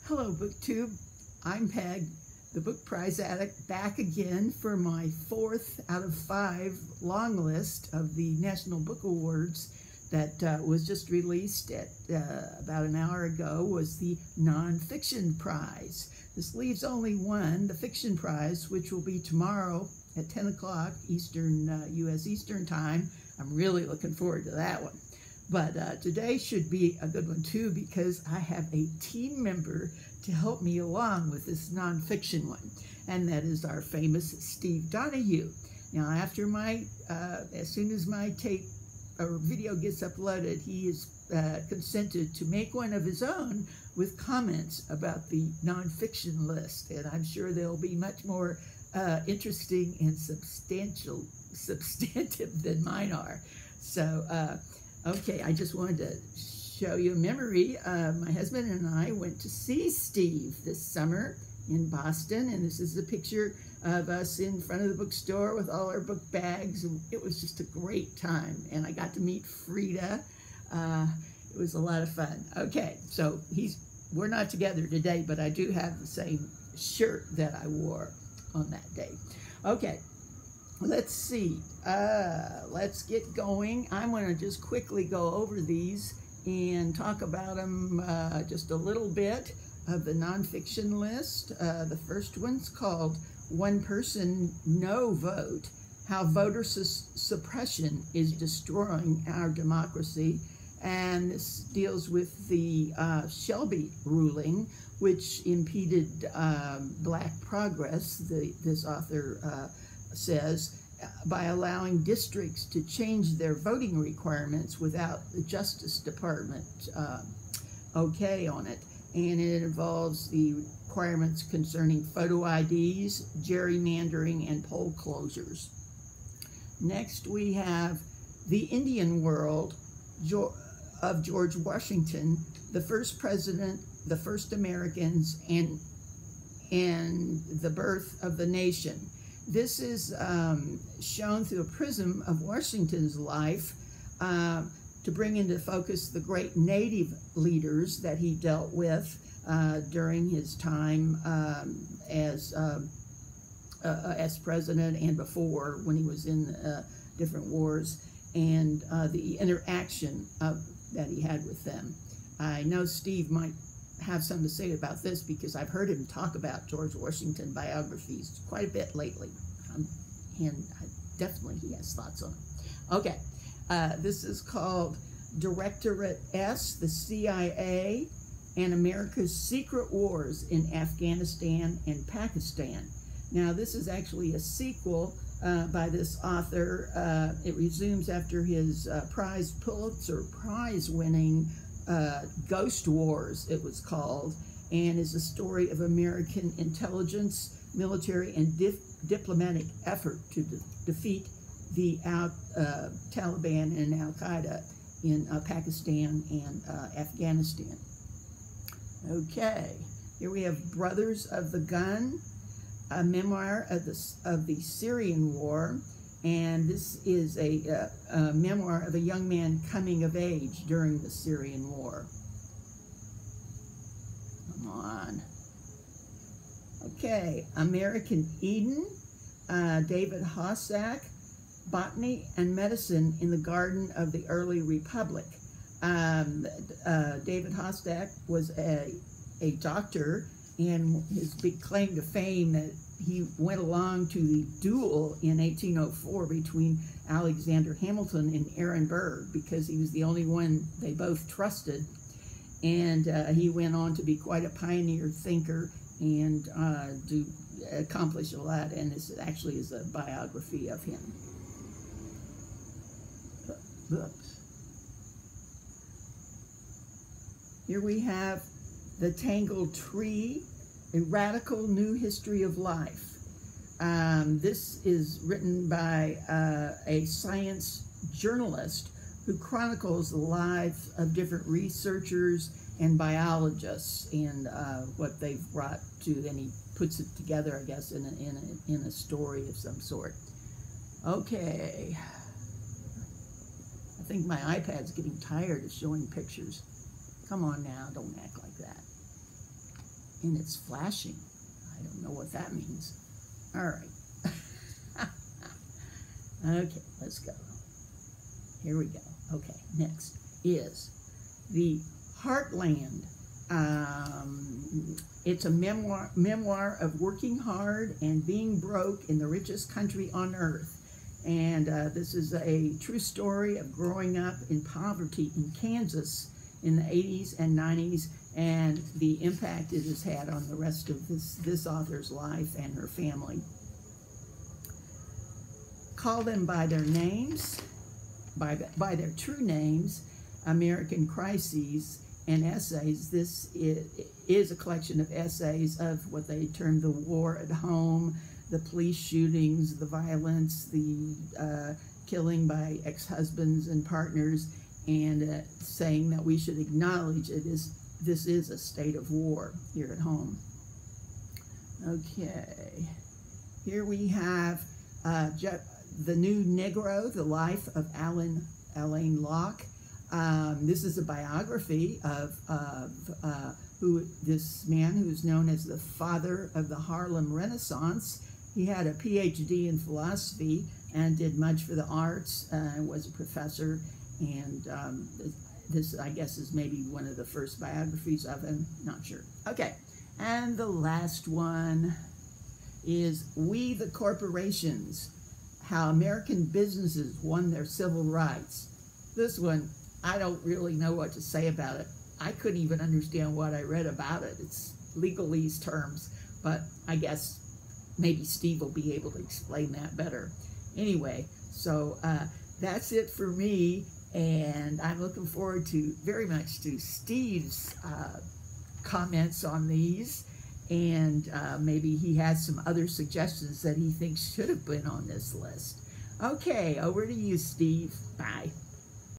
Hello, BookTube. I'm Peg, the book prize addict, back again for my 4th out of 5 long list of the National Book Awards that was just released at about an hour ago. Was the Nonfiction Prize. This leaves only one, the Fiction Prize, which will be tomorrow at 10 o'clock Eastern, U.S. Eastern Time. I'm really looking forward to that one. But today should be a good one too, because I have a team member to help me along with this nonfiction one, and that is our famous Steve Donoghue. Now, after as soon as my tape or video gets uploaded, he is consented to make one of his own with comments about the nonfiction list, and I'm sure they'll be much more interesting and substantive than mine are. So. Okay, I just wanted to show you a memory. My husband and I went to see Steve this summer in Boston, and this is a picture of us in front of the bookstore with all our book bags. And it was just a great time, and I got to meet Frida. It was a lot of fun. Okay, so we're not together today, but I do have the same shirt that I wore on that day. Okay. Let's see, let's get going. I'm going to just quickly go over these and talk about them just a little bit of the nonfiction list. The first one's called One Person, No Vote, How Voter Suppression is Destroying Our Democracy. And this deals with the Shelby ruling, which impeded black progress, this author says, by allowing districts to change their voting requirements without the Justice Department okay on it. And it involves the requirements concerning photo IDs, gerrymandering, and poll closures. Next, we have The Indian World of George Washington, the first president, the first Americans, and the birth of the nation. This is shown through a prism of Washington's life to bring into focus the great native leaders that he dealt with during his time as president and before, when he was in different wars, and the interaction that he had with them. I know Steve might have something to say about this because I've heard him talk about George Washington biographies quite a bit lately, and definitely he has thoughts on it. Okay, this is called Directorate S, the CIA, and America's Secret Wars in Afghanistan and Pakistan. Now, this is actually a sequel by this author. It resumes after his Pulitzer Prize winning Ghost Wars, it was called, and is a story of American intelligence, military, and diplomatic effort to defeat the Taliban and Al-Qaeda in Pakistan and Afghanistan. Okay, here we have Brothers of the Gun, a memoir of the Syrian War. And this is a memoir of a young man coming of age during the Syrian War. Come on. Okay, American Eden, David Hossack, Botany and Medicine in the Garden of the Early Republic. David Hossack was a doctor, and his big claim to fame that he went along to the duel in 1804 between Alexander Hamilton and Aaron Burr because he was the only one they both trusted. And he went on to be quite a pioneer thinker and to accomplish a lot. And this actually is a biography of him. Oops. Here we have The Tangled Tree, A Radical New History of Life. This is written by a science journalist who chronicles the lives of different researchers and biologists and what they've brought to, and he puts it together, I guess, in a story of some sort. Okay. I think my iPad's getting tired of showing pictures. Come on now, don't act like that. And it's flashing. I don't know what that means. All right. Okay, let's go. Here we go. Okay, next is the Heartland. It's a memoir of working hard and being broke in the richest country on earth. And this is a true story of growing up in poverty in Kansas in the 80s and 90s, and the impact it has had on the rest of this author's life and her family. Call them by their names, by their true names, American Crises and Essays. This is a collection of essays of what they term the war at home, the police shootings, the violence, the killing by ex-husbands and partners, and saying that we should acknowledge this is a state of war here at home. Okay, here we have The New Negro, The Life of Alain Locke. This is a biography of this man who's known as the father of the Harlem Renaissance. He had a PhD in philosophy and did much for the arts, and was a professor, and this, I guess, is maybe one of the first biographies of him, not sure. Okay, and the last one is We the Corporations, How American Businesses Won Their Civil Rights. This one, I don't really know what to say about it. I couldn't even understand what I read about it. It's legalese terms, but I guess maybe Steve will be able to explain that better. Anyway, so that's it for me, and I'm looking forward very much to Steve's comments on these, and maybe he has some other suggestions that he thinks should have been on this list. Okay, over to you, Steve. Bye.